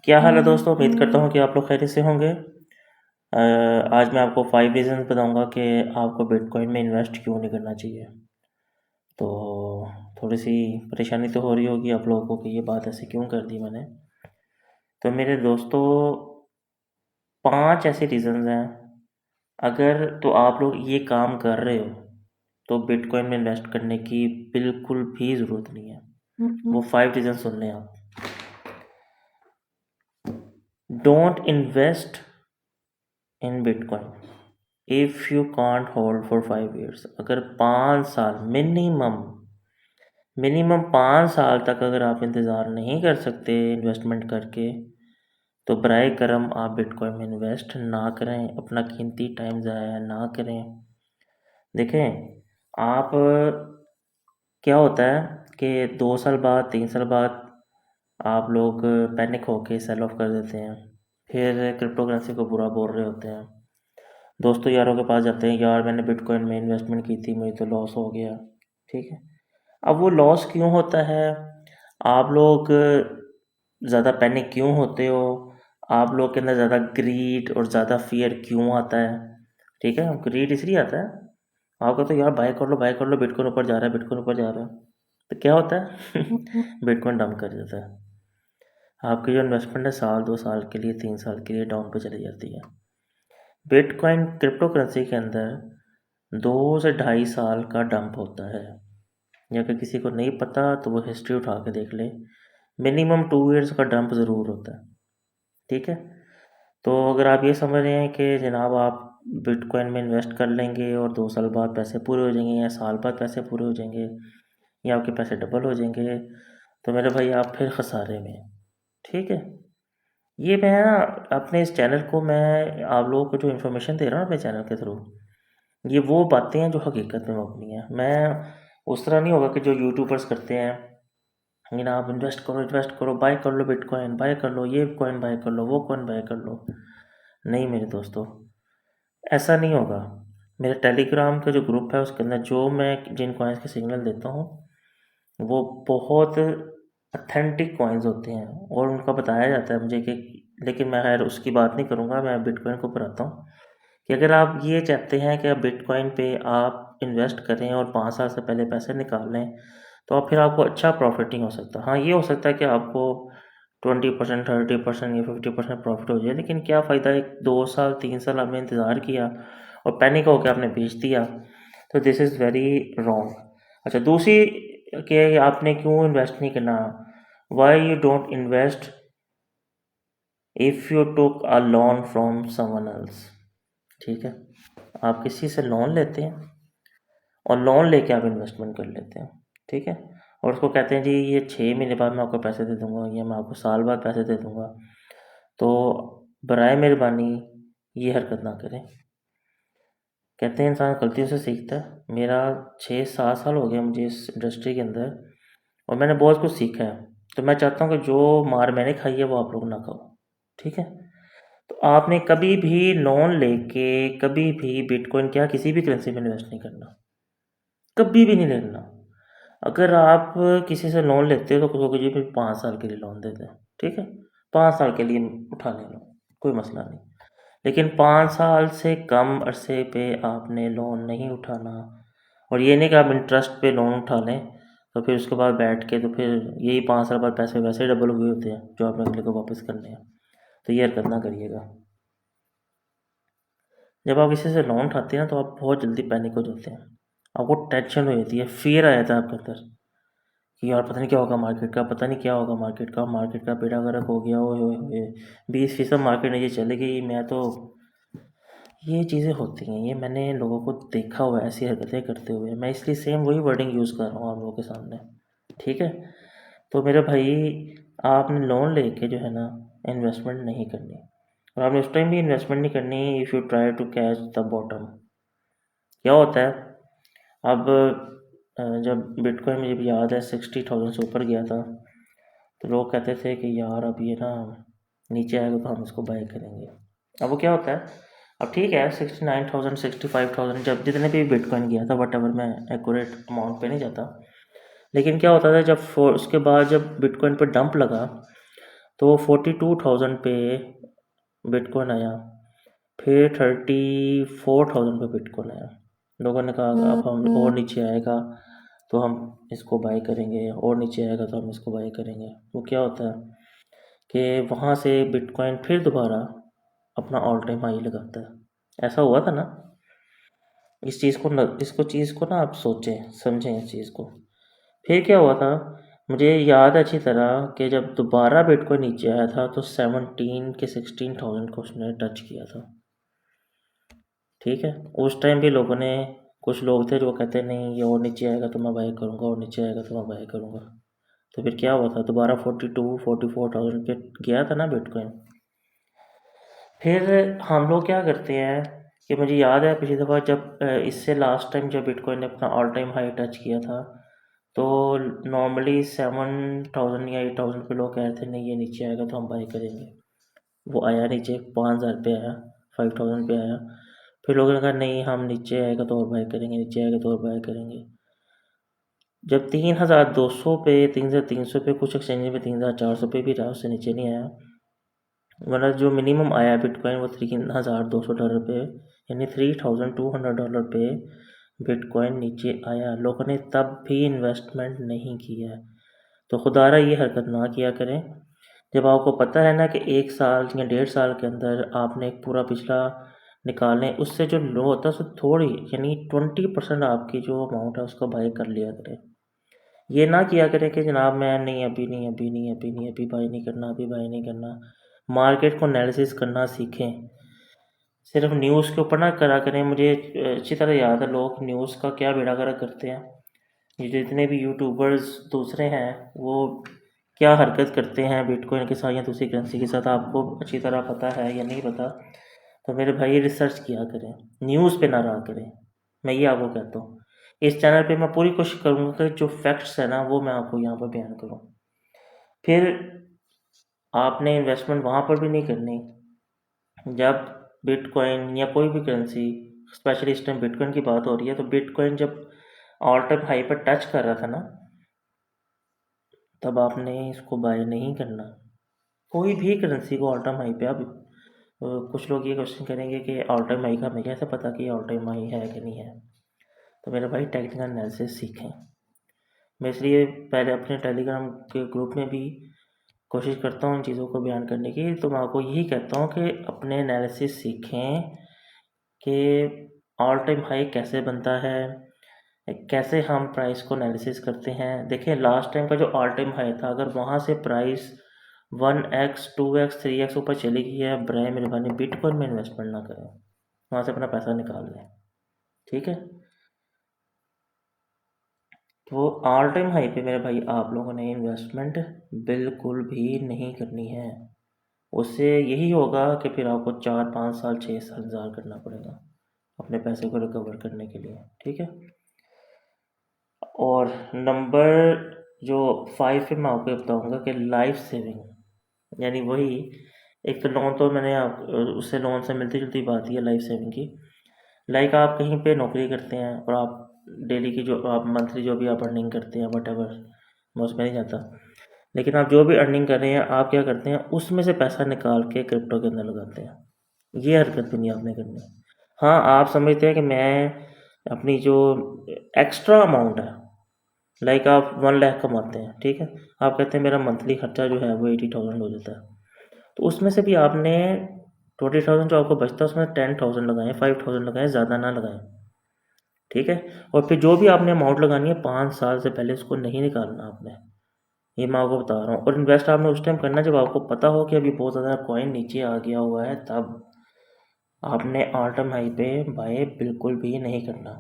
क्या हाल है दोस्तों। उम्मीद करता हूँ कि आप लोग खैरियत से होंगे। आज मैं आपको 5 रीज़न बताऊंगा कि आपको बिटकॉइन में इन्वेस्ट क्यों नहीं करना चाहिए। तो थोड़ी सी परेशानी तो हो रही होगी आप लोगों को कि ये बात ऐसे क्यों कर दी मैंने। तो मेरे दोस्तों, 5 ऐसे रीज़न्स हैं। अगर तो आप लोग ये काम कर रहे हो तो बिटकॉइन में इन्वेस्ट करने की बिल्कुल भी ज़रूरत नहीं है। वो 5 रीज़न सुन लें आप। Don't invest in bitcoin if you can't hold for 5 years. अगर 5 साल मिनिमम 5 साल तक अगर आप इंतज़ार नहीं कर सकते इन्वेस्टमेंट करके, तो बराए करम आप बिटकॉइन में इन्वेस्ट ना करें, अपना कीमती टाइम ज़ाया ना करें। देखें आप, क्या होता है कि 2 साल बाद 3 साल बाद आप लोग पैनिक होके सेल ऑफ कर देते हैं, फिर क्रिप्टो करेंसी को बुरा बोल रहे होते हैं। दोस्तों यारों के पास जाते हैं, यार मैंने बिटकॉइन में इन्वेस्टमेंट की थी, मुझे तो लॉस हो गया। ठीक है, अब वो लॉस क्यों होता है? आप लोग ज़्यादा पैनिक क्यों होते हो? आप लोग के अंदर ज़्यादा ग्रीड और ज़्यादा फियर क्यों आता है? ठीक है, ग्रीड इसलिए आता है, आपको तो यार बाय कर लो, बिटकॉइन ऊपर जा रहा है, बिटकॉइन ऊपर जा रहा है। तो क्या होता है बिटकॉइन डाउन कर देता है। आपकी जो इन्वेस्टमेंट है साल 2 साल के लिए 3 साल के लिए डाउन पे चली जाती है। बिटकॉइन क्रिप्टो करेंसी के अंदर 2 से 2.5 साल का डंप होता है। या अगर किसी को नहीं पता तो वो हिस्ट्री उठा के देख ले, मिनिमम 2 ईयर्स का डंप ज़रूर होता है। ठीक है, तो अगर आप ये समझ रहे हैं कि जनाब आप बिटकॉइन में इन्वेस्ट कर लेंगे और 2 साल बाद पैसे पूरे हो जाएंगे या साल बाद पैसे पूरे हो जाएंगे या आपके पैसे डबल हो जाएंगे, तो मेरे भाई आप फिर खसारे में हैं। ठीक है, ये मैं ना अपने इस चैनल को, मैं आप लोगों को जो इन्फॉर्मेशन दे रहा हूँ अपने चैनल के थ्रू, ये वो बातें हैं जो हकीकत में मबनी है। मैं उस तरह नहीं होगा कि जो यूट्यूबर्स करते हैं, लेकिन आप इन्वेस्ट करो, बाय कर लो बिटकॉइन, बाय कर लो ये कॉइन, बाय कर लो वो कॉइन, बाय कर लो। नहीं मेरे दोस्तों, ऐसा नहीं होगा। मेरे टेलीग्राम का जो ग्रुप है उसके अंदर जो मैं जिन कॉइन्स के सिग्नल देता हूँ वो बहुत अथेंटिक कॉइन्स होते हैं और उनका बताया जाता है मुझे कि, लेकिन मैं खैर उसकी बात नहीं करूँगा, मैं बिटकॉइन को ऊपर आता हूँ कि अगर आप ये चाहते हैं कि आप बिटकॉइन पे आप इन्वेस्ट करें और 5 साल से पहले पैसे निकाल लें, तो आप फिर आपको अच्छा प्रॉफिट नहीं हो सकता। हाँ, ये हो सकता है कि आपको 20%, 30% या 50% प्रॉफिट हो जाए, लेकिन क्या फ़ायदा, एक 2 साल 3 साल आपने इंतज़ार किया और पैनिक होकर आपने बेच दिया। तो दिस इज़ वेरी रॉन्ग। अच्छा, दूसरी कि आपने क्यों इन्वेस्ट नहीं करना, why you don't invest if you took a loan from someone else. ठीक है, आप किसी से लोन लेते हैं और लोन लेके आप इन्वेस्टमेंट कर लेते हैं। ठीक है, और उसको कहते हैं जी ये 6 महीने बाद मैं आपको पैसे दे दूंगा या मैं आपको साल बाद पैसे दे दूंगा। तो बराए मेहरबानी ये हरकत ना करें। कहते हैं इंसान गलतियों से सीखता है। मेरा 6-7 साल हो गया मुझे इस इंडस्ट्री के अंदर और मैंने बहुत कुछ सीखा है। तो मैं चाहता हूँ कि जो मार मैंने खाई है वो आप लोग ना खाओ। ठीक है, तो आपने कभी भी लोन लेके कभी भी बिटकॉइन क्या किसी भी करेंसी में इन्वेस्ट नहीं करना, कभी भी नहीं लेना। अगर आप किसी से लोन लेते हो तो उसको जी फिर 5 साल के लिए लोन दे दें। ठीक है, 5 साल के लिए उठा ले लो, कोई मसला नहीं। लेकिन 5 साल से कम अरसे पे आपने लोन नहीं उठाना। और ये नहीं कि आप इंटरेस्ट पे लोन उठा लें तो फिर उसके बाद बैठ के तो फिर यही 5 साल बाद पैसे वैसे ही डबल हुए होते हैं जो आपने अगले को वापस करने हैं। तो ये हरकत ना करिएगा। जब आप किसी से लोन उठाते हैं तो आप बहुत जल्दी पैनिक हो जाते हैं, आपको टेंशन हो जाती है, फियर आ जाता है आपके अंदर कि यार पता नहीं क्या होगा मार्केट का, पता नहीं क्या होगा मार्केट का बेड़ा गर्क हो गया, ओए होए होए 20% मार्केट नीचे चली गई। मैं तो, ये चीज़ें होती हैं, ये मैंने लोगों को देखा हुआ है ऐसी हरकतें करते हुए, मैं इसलिए सेम वही वर्डिंग यूज़ कर रहा हूँ आप लोगों के सामने। ठीक है, तो मेरे भाई आपने लोन लेके जो है ना इन्वेस्टमेंट नहीं करनी, और आपने उस टाइम भी इन्वेस्टमेंट नहीं करनी if you try to catch the bottom. क्या होता है, अब जब बिटकॉइन मुझे भी याद है 60,000 से ऊपर गया था, तो लोग कहते थे कि यार अब ये ना नीचे आएगा तो हम इसको बाय करेंगे। अब वो क्या होता है, अब ठीक है 69,000 65,000 जब जितने भी बिटकॉइन गया था, वट एवर, मैं एक्यूरेट अमाउंट पे नहीं जाता, लेकिन क्या होता था जब उसके बाद जब बिटकॉइन पर डंप लगा तो 42,000 पे बिटकॉइन आया, फिर 34,000 पे बिटकॉइन आया। लोगों ने कहा अब हम और नीचे आएगा तो हम इसको बाय करेंगे, और नीचे आएगा तो हम इसको बाय करेंगे। वो क्या होता है कि वहाँ से बिटकॉइन फिर दोबारा अपना ऑल टाइम हाई लगाता है। ऐसा हुआ था ना। इसको चीज़ को ना आप सोचें समझें इस चीज़ को। फिर क्या हुआ था, मुझे याद है अच्छी तरह कि जब दोबारा बिटकॉइन नीचे आया था तो 17 के 16,000 को उसने टच किया था। ठीक है, उस टाइम भी लोगों ने, कुछ लोग थे जो कहते नहीं ये और नीचे आएगा तो मैं बाय करूँगा, और नीचे आएगा तो मैं बाय करूँगा। तो फिर क्या हुआ था, दोबारा 44,000 पे गया था ना बिटकॉइन। फिर हम लोग क्या करते हैं कि मुझे याद है पिछली दफ़ा जब इससे लास्ट टाइम जब बिटकॉइन ने अपना ऑल टाइम हाई टच किया था तो नॉर्मली 7,000 या 8,000 पे लोग कह रहे थे नहीं ये नीचे आएगा तो हम बाय करेंगे। वो आया नीचे 5,000 पे आया, 5,000 पे आया। फिर लोगों ने कहा नहीं हम नीचे आएगा तो और बाय करेंगे, नीचे आएगा तो और बाय करेंगे। जब 3,200 पे, 3,300 पे, कुछ एक्सचेंज में 3,400 पे भी रहा, उससे नीचे नहीं आया। मतलब जो मिनिमम आया बिटकॉइन वो $3,200 पे, यानी $3,200 पे बिटकॉइन नीचे आया। लोगों ने तब भी इन्वेस्टमेंट नहीं किया है। तो खुदारा ये हरकत ना किया करें। जब आपको पता है ना कि 1 साल या 1.5 साल के अंदर आपने एक पूरा पिछला निकालें, उससे जो लो होता है उससे थोड़ी यानी 20% आपकी जो अमाउंट है उसको बाय कर लिया करें। ये ना किया करें कि जनाब मैं नहीं अभी नहीं अभी नहीं अभी नहीं अभी बाय नहीं करना, अभी बाय नहीं करना। मार्केट को एनालिसिस करना सीखें, सिर्फ न्यूज़ के ऊपर ना करा करें। मुझे अच्छी तरह याद है लोग न्यूज़ का क्या बेड़ा गर्क करते हैं। ये जितने भी यूट्यूबर्स दूसरे हैं वो क्या हरकत करते हैं बिटकॉइन के साथ या दूसरी करेंसी के साथ, आपको अच्छी तरह पता है या नहीं पता। तो मेरे भाई रिसर्च किया करें, न्यूज़ पे ना रहा करें। मैं ये आपको कहता हूँ। इस चैनल पे मैं पूरी कोशिश करूँगा कि जो फैक्ट्स है ना वो मैं आपको यहाँ पर बयान करूँ। फिर आपने इन्वेस्टमेंट वहाँ पर भी नहीं करनी जब बिटकॉइन या कोई भी करेंसी, स्पेशली इस टाइम बिटकॉइन की बात हो रही है, तो बिटकॉइन जब ऑल टाइम हाई पर टच कर रहा था ना तब आपने इसको बाय नहीं करना। कोई भी करेंसी को ऑल टाइम हाई पे। अब कुछ लोग ये क्वेश्चन करेंगे कि ऑल टाइम हाई का हमें कैसे पता कि ऑल टाइम हाई है कि नहीं है। तो मेरे भाई टेक्निकल एनालिसिस सीखें। मैं इसलिए पहले अपने टेलीग्राम के ग्रुप में भी कोशिश करता हूँ इन चीज़ों को बयान करने की। तो मैं आपको यही कहता हूँ कि अपने एनालिसिस सीखें कि ऑल टाइम हाई कैसे बनता है, कैसे हम प्राइस को एनालिसिस करते हैं। देखिए लास्ट टाइम का जो ऑल टाइम हाई था, अगर वहाँ से प्राइस 1x 2x 3x ऊपर चली गई है, बराए मेहरबानी बिटकॉइन में इन्वेस्टमेंट ना करें, वहाँ से अपना पैसा निकाल लें। ठीक है, तो ऑल टाइम हाई पे मेरे भाई आप लोगों ने इन्वेस्टमेंट बिल्कुल भी नहीं करनी है। उससे यही होगा कि फिर आपको 4 5 साल 6 साल इंतज़ार करना पड़ेगा अपने पैसे को रिकवर करने के लिए। ठीक है, और नंबर जो 5 पे मैं आपको बताऊंगा कि लाइफ सेविंग, यानी वही एक तो लोन, तो मैंने आप उससे लोन से मिलती जुलती बात ही है लाइफ सेविंग की। लाइक आप कहीं पे नौकरी करते हैं और आप डेली की जो आप मंथली जो भी आप अर्निंग करते हैं वट एवर, मैं उसमें नहीं जाता, लेकिन आप जो भी अर्निंग कर रहे हैं आप क्या करते हैं उसमें से पैसा निकाल के क्रिप्टो के अंदर लगाते हैं। ये हरकत भी नहीं आपने करनी। हाँ, आप समझते हैं कि मैं अपनी जो एक्स्ट्रा अमाउंट है, लाइक आप 1 लाख कमाते हैं, ठीक है, आप कहते हैं मेरा मंथली खर्चा जो है वो 80,000 हो जाता है, तो उसमें से भी आपने 20,000 जो आपको बचता है उसमें 10,000 लगाएं, 5,000 लगाएं, ज़्यादा ना लगाएं। ठीक है, और फिर जो भी आपने अमाउंट लगानी है 5 साल से पहले उसको नहीं निकालना आपने। ये मैं आपको बता रहा हूँ। और इन्वेस्ट आपने उस टाइम करना जब आपको पता हो कि अभी बहुत ज़्यादा कॉइन नीचे आ गया हुआ है, तब आपने ऑल टाइम हाई पे बाय बिल्कुल भी नहीं करना।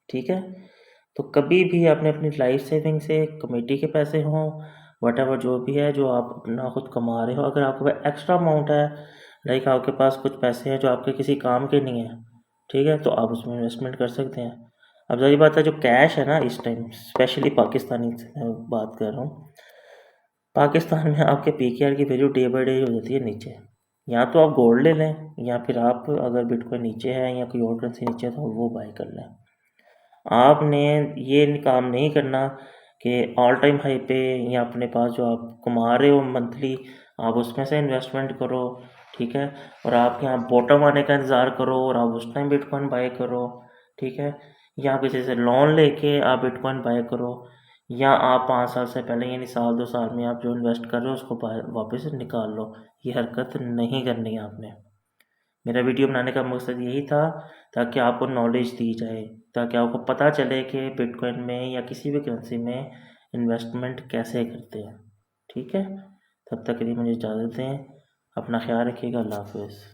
ठीक है, तो कभी भी आपने अपनी लाइफ सेविंग से, कमेटी के पैसे हों, वट एवर जो भी है जो आप अपना खुद कमा रहे हो, अगर आपके पास एक्स्ट्रा अमाउंट है, लाइक आपके पास कुछ पैसे हैं जो आपके किसी काम के नहीं है, ठीक है, तो आप उसमें इन्वेस्टमेंट कर सकते हैं। अब जारी बात है जो कैश है ना इस टाइम, स्पेशली पाकिस्तानी बात कर रहा हूँ, पाकिस्तान में आपके पीकेआर की वैल्यू डे बाई डे हो जाती है नीचे। या तो आप गोल्ड ले लें या फिर आप अगर बिटकॉइन नीचे है या कोई और करेंसी नीचे है तो वो बाय कर लें। आपने ये काम नहीं करना कि ऑल टाइम हाई पे या अपने पास जो आप कमा रहे हो मंथली, आप उसमें से इन्वेस्टमेंट करो, ठीक है। और आप यहाँ बॉटम आने का इंतज़ार करो और आप उस टाइम बिटकॉइन बाय करो, ठीक है। या किसी से लोन लेके आप बिटकॉइन बाय करो, या आप 5 साल से पहले यानी साल 2 साल में आप जो इन्वेस्ट कर रहे हो उसको वापस निकाल लो। ये हरकत नहीं करनी है आपने। मेरा वीडियो बनाने का मकसद यही था ताकि आपको नॉलेज दी जाए, ताकि आपको पता चले कि बिटकॉइन में या किसी भी करेंसी में इन्वेस्टमेंट कैसे करते हैं, ठीक है। तब तक के लिए मुझे इजाज़त दें। अपना ख्याल रखिएगा। अल्लाह हाफ़िज़।